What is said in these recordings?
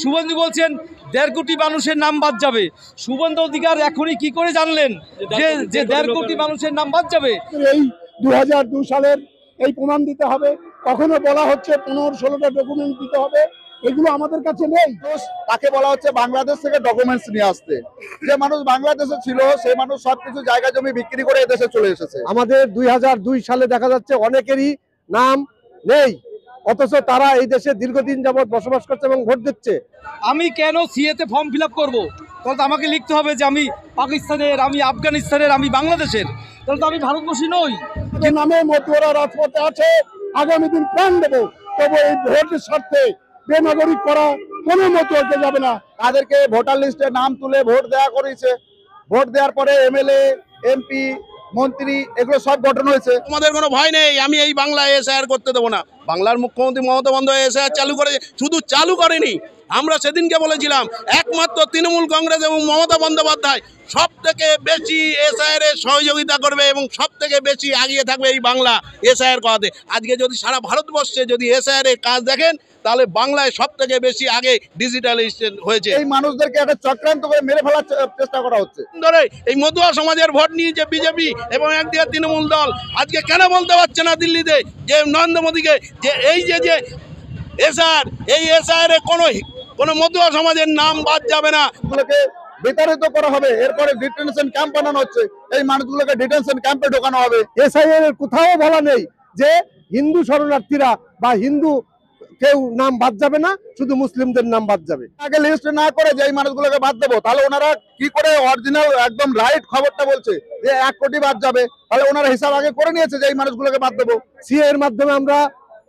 শুভেন্দু বলছেন 1.5 কোটি মানুষের নাম বাদ যাবে। শুভেন্দু অধিকার এখনই কি করে জানলেন যে 1.5 কোটি মানুষের নাম বাদ যাবে? এই 2002 সালের এই প্রমাণ দিতে হবে। কখনো বলা হচ্ছে 15-16টা ডকুমেন্ট দিতে হবে, এগুলো আমাদের কাছে নেই। তাকে বলা হচ্ছে বাংলাদেশ থেকে ডকুমেন্টস নিয়ে আসতে। যে মানুষ বাংলাদেশে ছিল সেই মানুষ সবকিছু জায়গা জমি বিক্রি করে এদেশে চলে এসেছে। আমাদের 2002 সালে দেখা যাচ্ছে অনেকেরই নাম নেই, অথচ তারা এই দেশে দীর্ঘদিন যাবৎ বসবাস করছে এবং ভোট দিচ্ছে। আমি কেন সিএতে ফর্ম ফিল আপ করবো? তাহলে তো আমাকে লিখতে হবে যে আমি পাকিস্তানের, আমি আফগানিস্তানের, আমি বাংলাদেশের। তাহলে তো আমি ভারতবর্ষী নই। যে নামে মতুয়ারা রাজপথে আছে, আগামী দিন প্রাণ দেবো, তবে এই ভোটের স্বার্থে বেনাগরিক করা কোনো মতুয়াকে যাবে না। তাদেরকে ভোটার লিস্টে নাম তুলে ভোট দেওয়া করেছে। ভোট দেওয়ার পরে এমএলএ, এমপি, মন্ত্রী এগুলো সব গঠন হয়েছে। আমাদের কোনো ভয় নেই, আমি এই বাংলায় এসআইআর করতে দেবো না। বাংলার মুখ্যমন্ত্রী মমতা বন্দ্যোপাধ্যায় এসআইআর চালু করেছে, শুধু চালু করেনি, আমরা সেদিনকে বলেছিলাম একমাত্র তৃণমূল কংগ্রেস এবং মমতা বন্দ্যোপাধ্যায় সব থেকে বেশি এসআইআর এর সহযোগিতা করবে এবং সব থেকে বেশি এগিয়ে থাকবে এই বাংলা এসআইআর করাতে। আজকে যদি সারা ভারতবর্ষে যদি এসআইআর এর কাজ দেখেন তাহলে বাংলায় সব থেকে বেশি আগে ডিজিটালাইজেশন হয়েছে। এই মানুষদেরকে একটা চক্রান্ত করে মেরে ফেলার চেষ্টা করা হচ্ছে। ধরে এই মতুয়া সমাজের ভোট নিয়েছে বিজেপি এবং একদিকে তৃণমূল দল। আজকে কেন বলতে পারছে না দিল্লিতে যে নরেন্দ্র মোদীকে যে এই যে এসআর, এই এসআইআর এ কোনো মতুয়া সমাজের নাম বাদ যাবে না। এগুলোকে বিতাড়িত করা হবে, এরপরে ডিটেনশন ক্যাম্প বানানো হচ্ছে, এই মানুষগুলোকে ডিটেনশন ক্যাম্পে ঢোকানো হবে। এসআইআর এর কোথাও বলা নেই যে হিন্দু শরণার্থীরা বা হিন্দু কেউ নাম বাদ যাবে না, শুধু মুসলিমদের নাম বাদ যাবে। আগে লিস্ট না করে যে এই মানুষগুলোকে বাদ দেবো, তাহলে ওনারা কি করে অরিজিনাল একদম রাইট খবরটা বলছে যে 1 কোটি বাদ যাবে, তাহলে ওনারা হিসাব আগে করে নিয়েছে যে এই মানুষগুলোকে বাদ দেবো। সিএ এর মাধ্যমে আমরা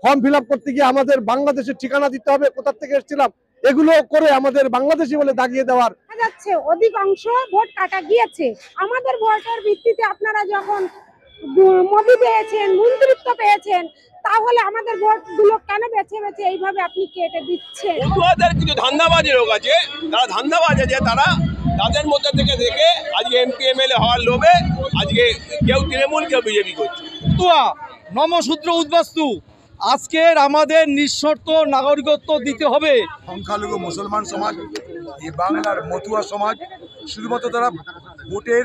ফর্ম ফিল আপ করতে গিয়ে আমাদের বাংলাদেশের ঠিকানা দিতে হবে, কোথা থেকে এসেছিলাম, এগুলো করে আমাদের বাংলাদেশি বলে দাগিয়ে দেওয়ার যাচ্ছে। অধিকাংশ ভোট কাটা গিয়েছে। আমাদের ভোটের ভিত্তিতে আপনারা যখন মোদি পেয়েছেন, মন্ত্রিত্ব পেয়েছেন, তাহলে আমাদের ভোটগুলো কেন বেছে বেছে এইভাবে আপনি কেটে দিচ্ছেন? মতুয়াদের কিছু ধান্দাবাজি লোক আছে, তারা ধান্দাবাজ আছে, তারা তাদের মধ্যে থেকে দেখে আজকে এমপি এমএলএ হওয়ার লোভে আজকে কেউ তৃণমূল কেউ বিজেপি করছে। তুয়া নমশূদ্র উদ্বাস্তু, আজকের আমাদের নিঃশর্ত নাগরিকত্ব দিতে হবে। সংখ্যালঘু মুসলমান সমাজ, এই বাংলার মতুয়া সমাজ শুধুমাত্র তারা ভোটের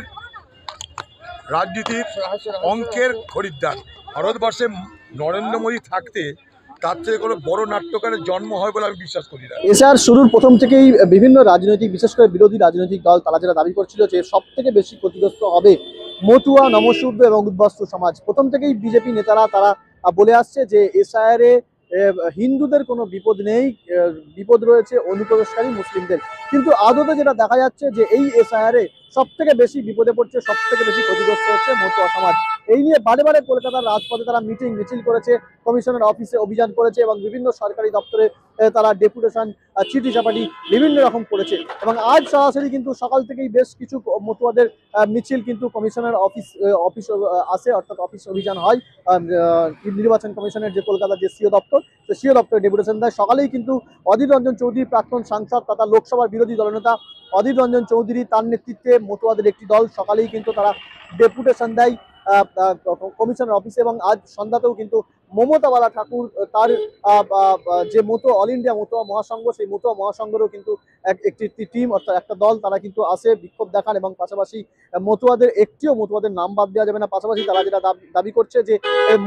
রাজনীতির অঙ্কের খরিদ্দার। ভারতবর্ষে নরেন্দ্র মোদী থাকতে তার থেকে কোনো বড় নাট্যকারের জন্ম হয় বলে আমি বিশ্বাস করি না। এসআর শুরুর প্রথম থেকেই বিভিন্ন রাজনৈতিক, বিশেষ করে বিরোধী রাজনৈতিক দল, তারা যেটা দাবি করছিল যে সব থেকে বেশি ক্ষতিগ্রস্ত হবে মতুয়া, নমশূদ্র এবং উদ্বাস্তু সমাজ। প্রথম থেকেই বিজেপি নেতারা তারা বলে আসছে যে এসআইআর এ হিন্দুদের কোনো বিপদ নেই, বিপদ রয়েছে অনুপ্রবেশকারী মুসলিমদের। কিন্তু আদতে যেটা দেখা যাচ্ছে যে এই এসআইআর এ সব থেকে বেশি বিপদে পড়ছে, সব থেকে বেশি ক্ষতিগ্রস্ত হচ্ছে মতুয়া সমাজ। এই নিয়ে বারে বারে কলকাতার রাজপথে তারা মিছিল করেছে, কমিশনের অফিসে অভিযান করেছে এবং বিভিন্ন সরকারি দপ্তরে তারা ডেপুটেশন, চিঠি চাপাটি বিভিন্ন রকম করেছে। এবং আজ সরাসরি কিন্তু সকাল থেকেই বেশ কিছু মতুয়াদের মিছিল কিন্তু কমিশনের অফিস আসে, অর্থাৎ অফিস অভিযান হয়। নির্বাচন কমিশনের যে কলকাতার যে সিও দপ্তর, সিও দপ্তরে ডেপুটেশন দেয়। সকালেই কিন্তু অধীর রঞ্জন চৌধুরী, প্রাক্তন সাংসদ তথা লোকসভার বিরোধী দলনেতা অধীর রঞ্জন চৌধুরী, তার নেতৃত্বে মতুয়াদের একটি দল সকালেই কিন্তু তারা ডেপুটেশন দেয় কমিশনের অফিসে। এবং আজ সন্ধ্যাতেও কিন্তু মমতা বালা ঠাকুর তার যে অল ইন্ডিয়া মতুয়া মহাসংঘ, সেই মতুয়া মহাসংঘেরও কিন্তু একটি টিম, অর্থাৎ একটা দল, তারা কিন্তু আসে, বিক্ষোভ দেখান এবং পাশাপাশি মতুয়াদের নাম বাদ দেওয়া যাবে না। পাশাপাশি তারা যেটা দাবি করছে যে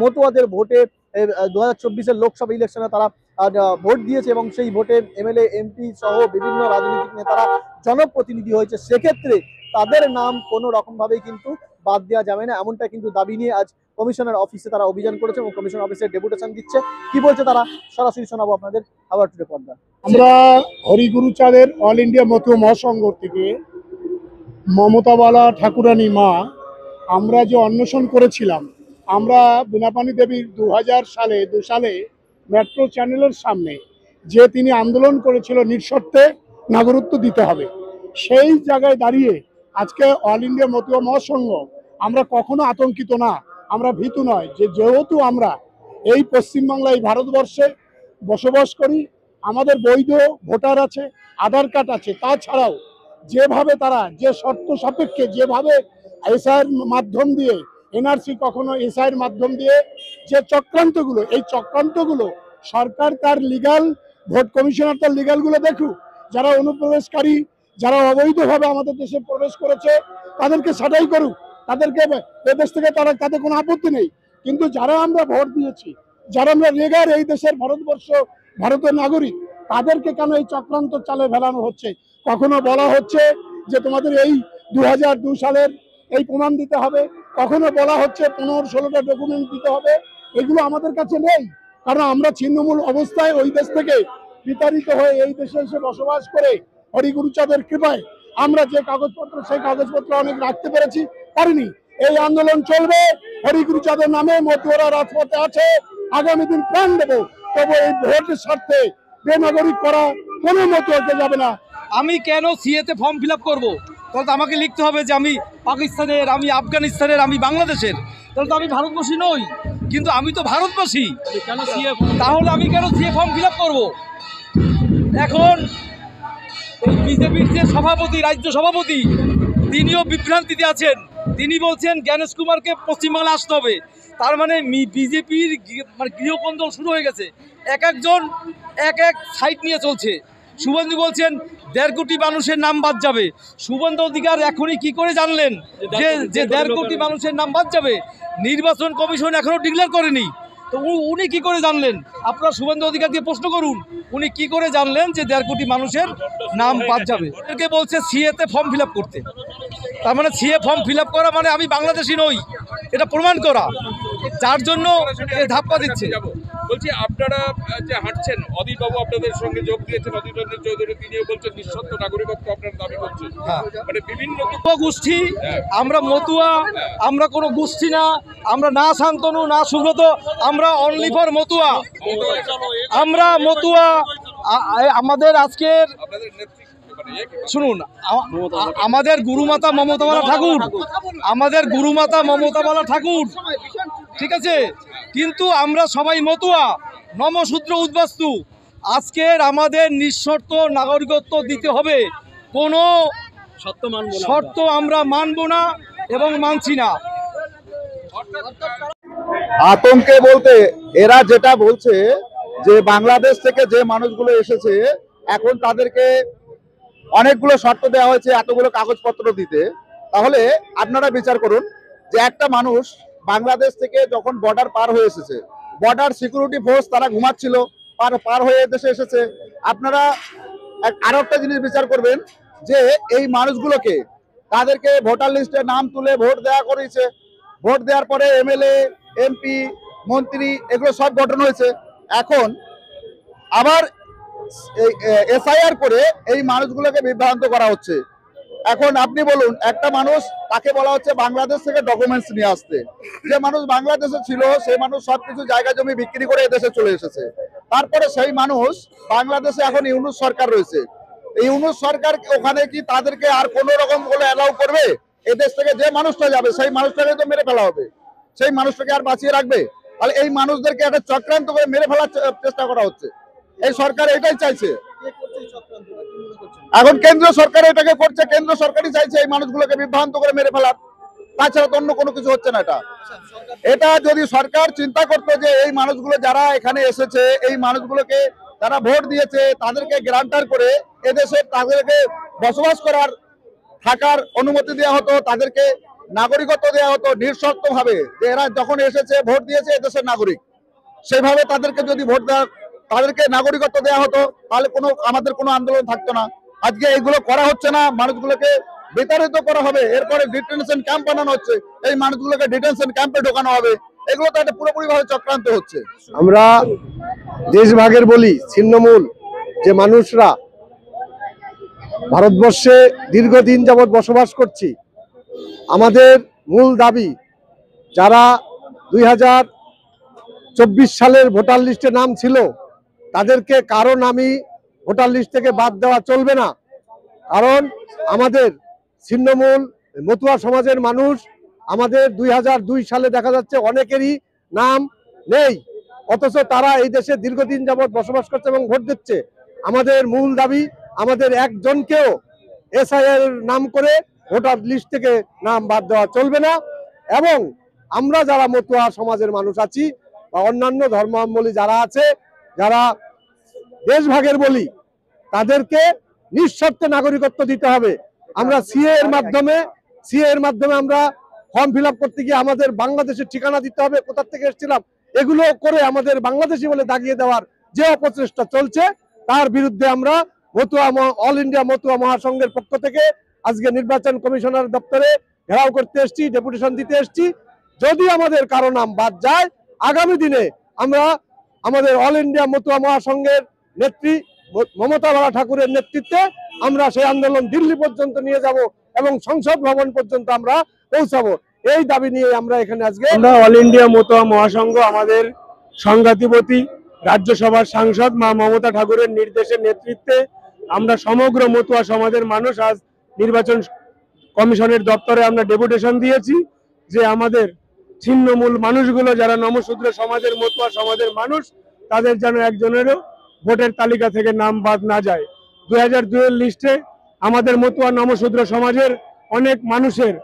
মতুয়াদের ভোটে 2024-এর লোকসভা ইলেকশনে তারা ভোট দিয়েছে এবং সেই ভোটে এমএলএ, এমপি সহ বিভিন্ন রাজনৈতিক নেতারা জনপ্রতিনিধি হয়েছে, সেক্ষেত্রে তাদের নাম কোনো রকম ভাবেই কিন্তু বাদ দেওয়া যাবে না, এমনটা কিন্তু দাবি নিয়ে আজ কমিশনের অফিসে তারা অভিযান করেছে এবং কমিশন অফিসে ডেপুটেশন দিচ্ছে। কি বলছে তারা সরাসরি শোনাবো আপনাদের আবার টুডে পর্দা। আমরা হরিগুরুচাঁদের অল ইন্ডিয়া মতুয়া মহাসংঘ থেকে মমতা বালা ঠাকুরানী মা আমরা যে অন্বেষণ করেছিলাম, আমরা বীণাপানি দেবীর 2002 সালে মেট্রো চ্যানেলের সামনে যে তিনি আন্দোলন করেছিল নিঃশর্তে নাগরিকত্ব দিতে হবে, সেই জায়গায় দাঁড়িয়ে আজকে অল ইন্ডিয়া মতুয়া মহাসংঘ আমরা কখনো আতঙ্কিত না, আমরা ভীতু নয়। যেহেতু আমরা এই পশ্চিমবাংলায়, ভারতবর্ষে বসবাস করি, আমাদের বৈধ ভোটার আছে, আধার কার্ড আছে, তাছাড়াও যেভাবে তারা যে শর্ত সাপেক্ষে যেভাবে এসআইয়ের মাধ্যম দিয়ে, এনআরসি কখনো এসআইয়ের মাধ্যম দিয়ে যে চক্রান্তগুলো, এই চক্রান্তগুলো সরকার তার লিগাল, ভোট কমিশনার তার লিগালগুলো দেখুক, যারা অনুপ্রবেশকারী, যারা অবৈধভাবে আমাদের দেশে প্রবেশ করেছে তাদেরকে ছাঁটাই করুক, তাদেরকে এদেশ থেকে তাদের কোনো আপত্তি নেই। কিন্তু যারা আমরা ভোট দিয়েছি, যারা আমরা রেগার এই দেশের ভারতের নাগরিক, তাদেরকে কেন এই চক্রান্ত চালে ফেলানো হচ্ছে? কখনো বলা হচ্ছে যে তোমাদের এই 2002 সালের এই প্রমাণ দিতে হবে, কখনো বলা হচ্ছে 15-16টা ডকুমেন্ট দিতে হবে। এগুলো আমাদের কাছে নেই, কারণ আমরা ছিন্নমূল অবস্থায় ওই দেশ থেকে বিতাড়িত হয়ে এই দেশে এসে বসবাস করে হরিগুরুচাঁদের কৃপায় আমরা যে কাগজপত্র, সেই কাগজপত্র অনেক রাখতে পেরেছি, পারিনি। এই আন্দোলন চলবে, হরিগুরুচাঁদের নামে মতুয়ারা রাজপথে আছে, আগামী দিন প্রাণ দেবো। তবে এই ভোটের স্বার্থে বেনাগরিক করা কোনো মতুয়াকে যাবে না। আমি কেন সিএতে ফর্ম ফিল আপ করবো? তাহলে তো আমাকে লিখতে হবে যে আমি পাকিস্তানের, আমি আফগানিস্তানের, আমি বাংলাদেশের। তাহলে তো আমি ভারতবাসী নই, কিন্তু আমি তো ভারতবাসী। কেন সিএ? তাহলে আমি কেন সিএ ফর্ম ফিল আপ করবো? এখন এই বিজেপির যে সভাপতি, রাজ্য সভাপতি, তিনিও বিভ্রান্তিতে আছেন। তিনি বলছেন জ্ঞানেশ কুমারকে পশ্চিমবাংলা আসতে হবে। তার মানে বিজেপির মানে গৃহকন্দল শুরু হয়ে গেছে। এক একজন এক সাইড নিয়ে চলছে। শুভেন্দু বলছেন 1.5 কোটি মানুষের নাম বাদ যাবে। শুভেন্দু অধিকার এখনই কি করে জানলেন যে 1.5 কোটি মানুষের নাম বাদ যাবে? নির্বাচন কমিশন এখনও ডিক্লেয়ার করেনি, তো উনি কি করে জানলেন? আপনারা শুভেন্দু অধিকারকে প্রশ্ন করুন, উনি কি করে জানলেন যে 1.5 কোটি মানুষের নাম বাদ যাবে? ওদেরকে বলছে সিএতে ফর্ম ফিল আপ করতে। তার মানে সিএ ফর্ম ফিল আপ করা মানে আমি বাংলাদেশি নই, এটা প্রমাণ করা। যার জন্য ধাপ্পা দিচ্ছে। বলছি আপনারা যে হাঁটছেন, অদিত বাবু আপনাদের সঙ্গে যোগ দিয়েছেন, অধীর রঞ্জন চৌধুরী, তিনিও বলছেন নিঃশর্ত নাগরিকত্ব আপনারা দাবি করছেন। মানে বিভিন্ন গোষ্ঠী, আমরা মতুয়া, আমরা কোনো গোষ্ঠী না, আমরা না শান্তনু না সুব্রত, আমরা অনলি ফর মতুয়া। আমরা মতুয়া। আমাদের আজকের শুনুন, আমাদের গুরুমাতা মমতাবালা ঠাকুর, আমাদের গুরুমাতা মমতাবালা ঠাকুর, ঠিক আছে, কিন্তু আমরা সবাই মতুয়া, নমশূদ্র উদ্বাস্তু। আজকের আমাদের নিঃশর্ত নাগরিকত্ব দিতে হবে, কোনো শর্ত আমরা মানব না এবং মানছি না। আতঙ্কে বলতে এরা যেটা বলছে যে বাংলাদেশ থেকে যে মানুষগুলো এসেছে এখন তাদেরকে অনেকগুলো শর্ত দেওয়া হয়েছে এতগুলো কাগজপত্র দিতে। তাহলে আপনারা বিচার করুন যে একটা মানুষ বাংলাদেশ থেকে যখন বর্ডার পার হয়ে এসেছে, বর্ডার সিকিউরিটি ফোর্স তারা ঘুমাচ্ছিল, পার হয়ে দেশে এসেছে। আপনারা আরো একটা জিনিস বিচার করবেন যে এই মানুষগুলোকে তাদেরকে ভোটার লিস্টে নাম তুলে ভোট দেওয়া করেছে, ভোট দেওয়ার পরে এমএলএ, এমপি, মন্ত্রী এগুলো সব গঠন হয়েছে। এখন আবার এসআইআর করে এই মানুষগুলোকে বিভ্রান্ত করা হচ্ছে। এখন আপনি বলুন, একটা মানুষ তাকে বলা হচ্ছে বাংলাদেশ থেকে ডকুমেন্টস নিয়ে আসতে, যে মানুষ বাংলাদেশে ছিল সেই মানুষ সবকিছু জায়গা জমি বিক্রি করে এদেশে চলে এসেছে। তারপরে সেই মানুষ বাংলাদেশে এখন ইউনূস সরকার রয়েছে, এই ইউনূস সরকার ওখানে কি তাদেরকে আর কোনো রকম বলে অ্যালাউ করবে? এদেশ থেকে যে মানুষটা যাবে সেই মানুষটাকে তো মেরে ফেলা হবে, সেই মানুষটাকে আর বাঁচিয়ে রাখবে? তাহলে এই মানুষদেরকে একটা চক্রান্ত করে মেরে ফেলার চেষ্টা করা হচ্ছে। এই সরকার এটাই চাইছে। এখন কেন্দ্র সরকার এটাকে করছে, কেন্দ্র সরকারই চাইছে এই মানুষগুলোকে বিভ্রান্ত করে মেরে ফেলার, তাছাড়া তো অন্য কোনো কিছু হচ্ছে না। এটা যদি সরকার চিন্তা করতো যে এই মানুষগুলো যারা এখানে এসেছে, এই মানুষগুলোকে যারা ভোট দিয়েছে তাদেরকে গ্রান্টার করে এদেশে তাদেরকে বসবাস করার, থাকার অনুমতি দেওয়া হতো, তাদেরকে নাগরিকত্ব দেওয়া হতো নিঃশর্ত ভাবে, যে এরা যখন এসেছে ভোট দিয়েছে এদেশের নাগরিক, সেইভাবে তাদেরকে যদি ভোট দেওয়া, তাদেরকে নাগরিকত্ব দেওয়া হতো, তাহলে আমাদের কোনো আন্দোলন থাকতো না। আজকে এইগুলো করা হচ্ছে না, মানুষগুলোকে বিতাড়িত করা হবে, এরপরে ডিটেনশন ক্যাম্প বানানো হচ্ছে, এই মানুষগুলোকে ডিটেনশন ক্যাম্পে ঢোকানো হবে। এগুলো তো একটা পুরোপুরি ভাবে চক্রান্ত হচ্ছে। আমরা দেশভাগের বলি ছিন্নমূল যে মানুষরা ভারতবর্ষে দীর্ঘদিন যাবৎ বসবাস করছি, আমাদের মূল দাবি যারা 2024 সালের ভোটার লিস্টে নাম ছিল তাদেরকে কারো নামই ভোটার লিস্ট থেকে বাদ দেওয়া চলবে না। কারণ আমাদের ছিন্নমূল মতুয়া সমাজের মানুষ, আমাদের 2002 সালে দেখা যাচ্ছে অনেকেরই নাম নেই, অথচ তারা এই দেশে দীর্ঘদিন যাবৎ বসবাস করছে এবং ভোট দিচ্ছে। আমাদের মূল দাবি, আমাদের একজনকেও এসআইআর নাম করে ভোটার লিস্ট থেকে নাম বাদ দেওয়া চলবে না। এবং আমরা যারা মতুয়া সমাজের মানুষ আছি বা অন্যান্য ধর্মাবলম্বী যারা আছে, যারা দেশভাগের বলি, তাদেরকে নিঃশর্তে নাগরিকত্ব দিতে হবে। আমরা সিএ এর মাধ্যমে আমরা ফর্ম ফিল আপ করতে গিয়ে আমাদের বাংলাদেশের ঠিকানা দিতে হবে, কোথা থেকে এসেছিলাম এগুলো করে আমাদের বাংলাদেশি বলে দাগিয়ে দেওয়ার যে অপচেষ্টা চলছে তার বিরুদ্ধে আমরা অল ইন্ডিয়া মতুয়া মহাসংঘের পক্ষ থেকে আজকে নির্বাচন কমিশনার দপ্তরে ঘেরাও করতে এসেছি, ডেপুটেশন দিতে এসেছি। যদি আমাদের কারো নাম বাদ যায়, আগামী দিনে আমরা আমাদের অল ইন্ডিয়া মতুয়া মহাসংঘের নেত্রী মমতা বালা ঠাকুরের নেতৃত্বে আমরা সেই আন্দোলন দিল্লি পর্যন্ত নিয়ে যাব এবং সংসদ ভবন পর্যন্ত আমরা পৌঁছাবো। এই দাবি নিয়ে আমরা এখানে আজকে আমরা অল ইন্ডিয়া মতুয়া মহাসংঘ আমাদের সংঘাতিপতি রাজ্যসভার সাংসদ মা মমতা ঠাকুরের নির্দেশের নেতৃত্বে আমরা সমগ্র মতুয়া সমাজের মানুষ আজ নির্বাচন কমিশনের দপ্তরে আমরা ডেপুটেশন দিয়েছি যে আমাদের ছিন্নমূল মানুষগুলো যারা নমশূদ্র সমাজের মতুয়া সমাজের মানুষ তাদের যেন একজনেরও ভোটের তালিকা থেকে নাম বাদ না যায়। 2002 লিস্টে আমাদের মতুয়া নমশূদ্র সমাজের অনেক মানুষের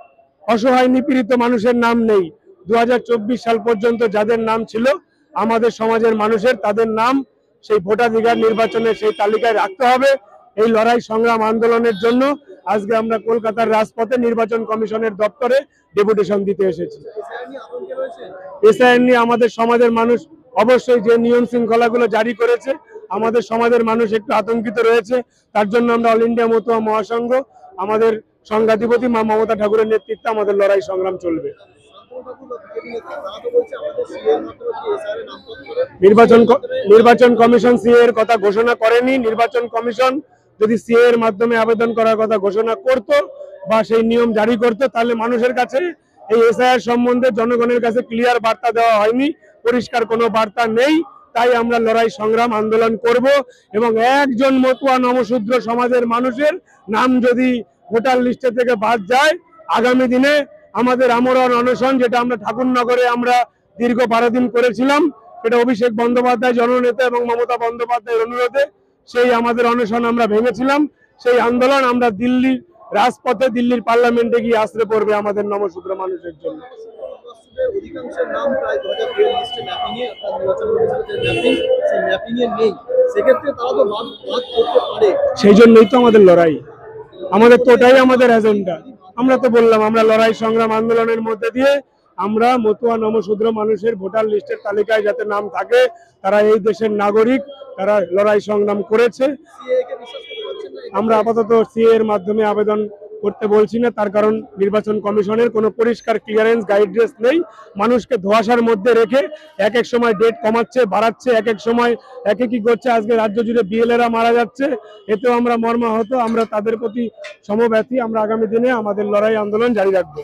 অসহায় নিপীড়িত মানুষের নাম নেই। 2024 সাল পর্যন্ত যাদের নাম ছিল আমাদের সমাজের মানুষের, তাদের নাম সেই ভোটাধিকার নির্বাচনে সেই তালিকায় রাখতে হবে। এই লড়াই সংগ্রাম আন্দোলনের জন্য আজকে আমরা কলকাতার রাজপথে নির্বাচন কমিশনের দপ্তরে ডেপুটেশন দিতে এসেছি। এসআইআর নিয়ে আমাদের সমাজের মানুষ অবশ্যই যে নিয়ম শৃঙ্খলাগুলো জারি করেছে আমাদের সমাজের মানুষ একটু আতঙ্কিত রয়েছে। তার জন্য আমরা অল ইন্ডিয়া মতুয়া মহাসংঘ আমাদের সংঘাতিপতি মা মমতা ঠাকুরের নেতৃত্বে আমাদের লড়াই সংগ্রাম চলবে। নির্বাচন কমিশন সিএ এর কথা ঘোষণা করেনি। নির্বাচন কমিশন যদি সিএ এর মাধ্যমে আবেদন করার কথা ঘোষণা করত বা সেই নিয়ম জারি করত তাহলে মানুষের কাছে এই এসআইআর সম্বন্ধে জনগণের কাছে ক্লিয়ার বার্তা দেওয়া হয়নি, পরিষ্কার কোনো বার্তা নেই। তাই আমরা লড়াই সংগ্রাম আন্দোলন করব এবং একজন মতুয়া নমশূদ্র সমাজের মানুষের নাম যদি ভোটার লিস্টে থেকে বাদ যায়, আগামী দিনে আমাদের আমরণ অনশন যেটা আমরা ঠাকুরনগরে আমরা দীর্ঘ 12 দিন করেছিলাম, সেটা অভিষেক বন্দ্যোপাধ্যায় জননেতা এবং মমতা বন্দ্যোপাধ্যায়ের অনুরোধে সেই আমাদের অনশন আমরা ভেঙেছিলাম। সেই আন্দোলন আমরা দিল্লির রাজপথে, দিল্লির পার্লামেন্টে গিয়ে আশ্রয় পড়বে আমাদের নমশূদ্র মানুষের জন্য। অধিকাংশের নাম প্রায় 2012 লিস্টে ম্যাপিংয়ে অর্থাৎ নির্বাচন কমিশনের যে ম্যাপিং সেই ম্যাপিংয়ে নেই, সেক্ষেত্রে তারা তো বাদ করতে পারে। সেই জন্যই তো আমাদের লড়াই, আমাদের তো ওটাই আমাদের এজেন্ডা। আমরা তো বললাম আমরা লড়াই সংগ্রাম আন্দোলনের মধ্যে দিয়ে আমরা মতুয়া নমশূদ্র মানুষের ভোটার লিস্টের তালিকায় যাতে নাম থাকে, তারা এই দেশের নাগরিক, তারা লড়াই সংগ্রাম করেছে। আমরা আপাতত সিএ এর মাধ্যমে আবেদন করতে বলছি না, তার কারণ নির্বাচন কমিশনের কোনো পরিষ্কার ক্লিয়ারেন্স গাইডলাইন্স নেই। মানুষকে ধোঁয়াশার মধ্যে রেখে এক এক সময় ডেট কমাচ্ছে, বাড়াচ্ছে, এক এক সময় কি করছে। আজকে রাজ্য জুড়ে বিএলএরা মারা যাচ্ছে, এতেও আমরা মর্মাহত। আমরা তাদের প্রতি সমব্যথী। আমরা আগামী দিনে আমাদের লড়াই আন্দোলন জারি রাখবো।